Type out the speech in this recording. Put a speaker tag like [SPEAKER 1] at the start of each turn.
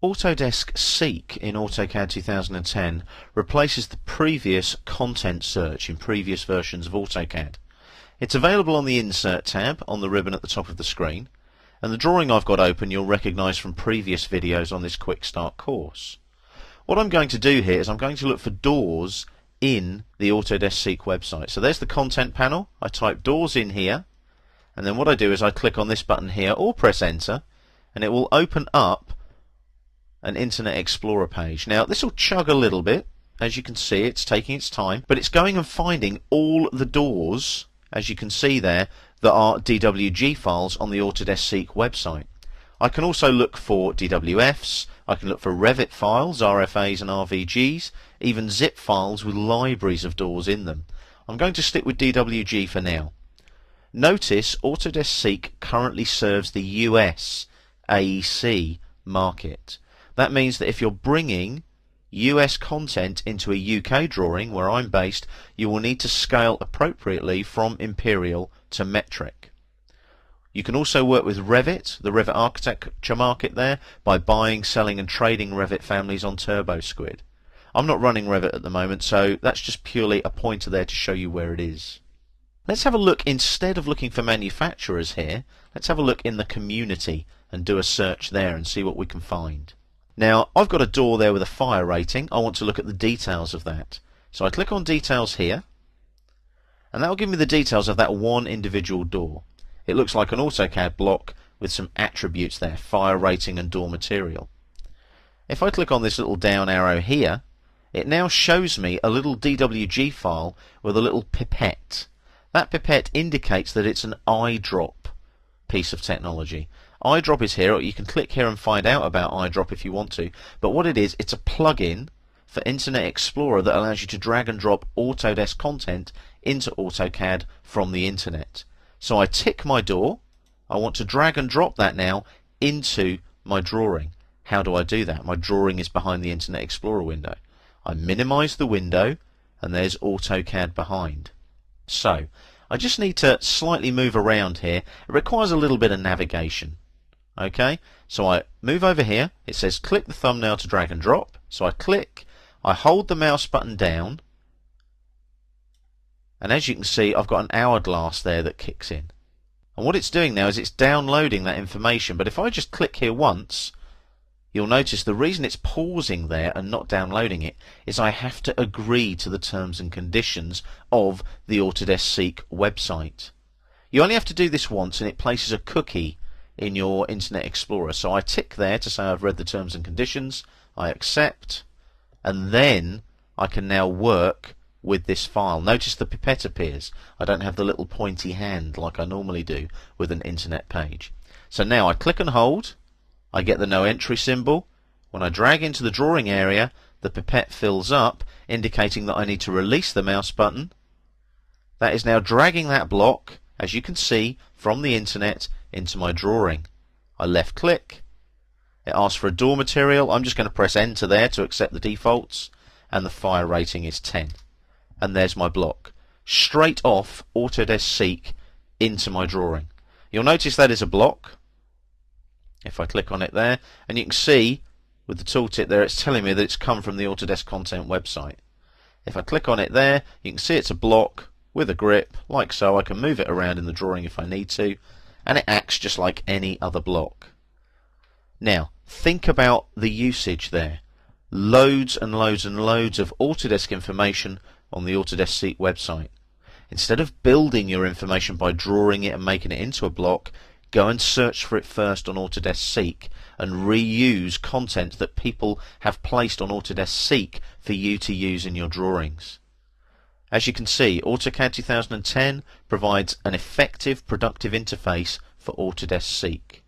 [SPEAKER 1] Autodesk Seek in AutoCAD 2010 replaces the previous content search in previous versions of AutoCAD. It's available on the Insert tab on the ribbon at the top of the screen, and the drawing I've got open you'll recognise from previous videos on this Quick Start course. What I'm going to do here is I'm going to look for doors in the Autodesk Seek website. So there's the content panel. I type doors in here, and then what I do is I click on this button here or press enter, and it will open up an Internet Explorer page. Now this will chug a little bit, as you can see it's taking its time, but it's going and finding all the doors, as you can see there, that are DWG files on the Autodesk Seek website. I can also look for DWFs, I can look for Revit files, RFAs and RVGs, even zip files with libraries of doors in them. I'm going to stick with DWG for now. Notice Autodesk Seek currently serves the US AEC market. That means that if you're bringing US content into a UK drawing, where I'm based, you will need to scale appropriately from imperial to metric. You can also work with Revit, the Revit architecture market there, by buying, selling and trading Revit families on TurboSquid. I'm not running Revit at the moment, so that's just purely a pointer there to show you where it is. Let's have a look, instead of looking for manufacturers here, let's have a look in the community and do a search there and see what we can find. Now, I've got a door there with a fire rating. I want to look at the details of that. So I click on details here, and that will give me the details of that one individual door. It looks like an AutoCAD block with some attributes there, fire rating and door material. If I click on this little down arrow here, it now shows me a little DWG file with a little pipette. That pipette indicates that it's an eyedrop piece of technology. Eyedrop is here. You can click here and find out about eyedrop if you want to, but what it is, it's a plugin for Internet Explorer that allows you to drag and drop Autodesk content into AutoCAD from the internet. So I tick my door. I want to drag and drop that now into my drawing. How do I do that? My drawing is behind the Internet Explorer window. I minimize the window, and there's AutoCAD behind. So I just need to slightly move around here. It requires a little bit of navigation. Okay, so I move over here. It says click the thumbnail to drag and drop. So I click, I hold the mouse button down, and as you can see I've got an hourglass there that kicks in. And what it's doing now is it's downloading that information, but if I just click here once, you'll notice the reason it's pausing there and not downloading it is I have to agree to the terms and conditions of the Autodesk Seek website. You only have to do this once, and it places a cookie in your Internet Explorer. So I tick there to say I've read the terms and conditions, I accept, and then I can now work with this file. Notice the pipette appears. I don't have the little pointy hand like I normally do with an internet page. So now I click and hold, I get the no entry symbol. When I drag into the drawing area, the pipette fills up, indicating that I need to release the mouse button. That is now dragging that block, as you can see, from the internet into my drawing. I left click, it asks for a door material. I'm just going to press enter there to accept the defaults, and the fire rating is 10. And there's my block, straight off Autodesk Seek into my drawing. You'll notice that is a block. If I click on it there, and you can see with the tooltip there it's telling me that it's come from the Autodesk content website. If I click on it there, you can see it's a block with a grip, like so. I can move it around in the drawing if I need to, and it acts just like any other block. Now, think about the usage there. Loads and loads and loads of Autodesk information on the Autodesk Seek website. Instead of building your information by drawing it and making it into a block, go and search for it first on Autodesk Seek and reuse content that people have placed on Autodesk Seek for you to use in your drawings. As you can see, AutoCAD 2010 provides an effective, productive interface for Autodesk Seek.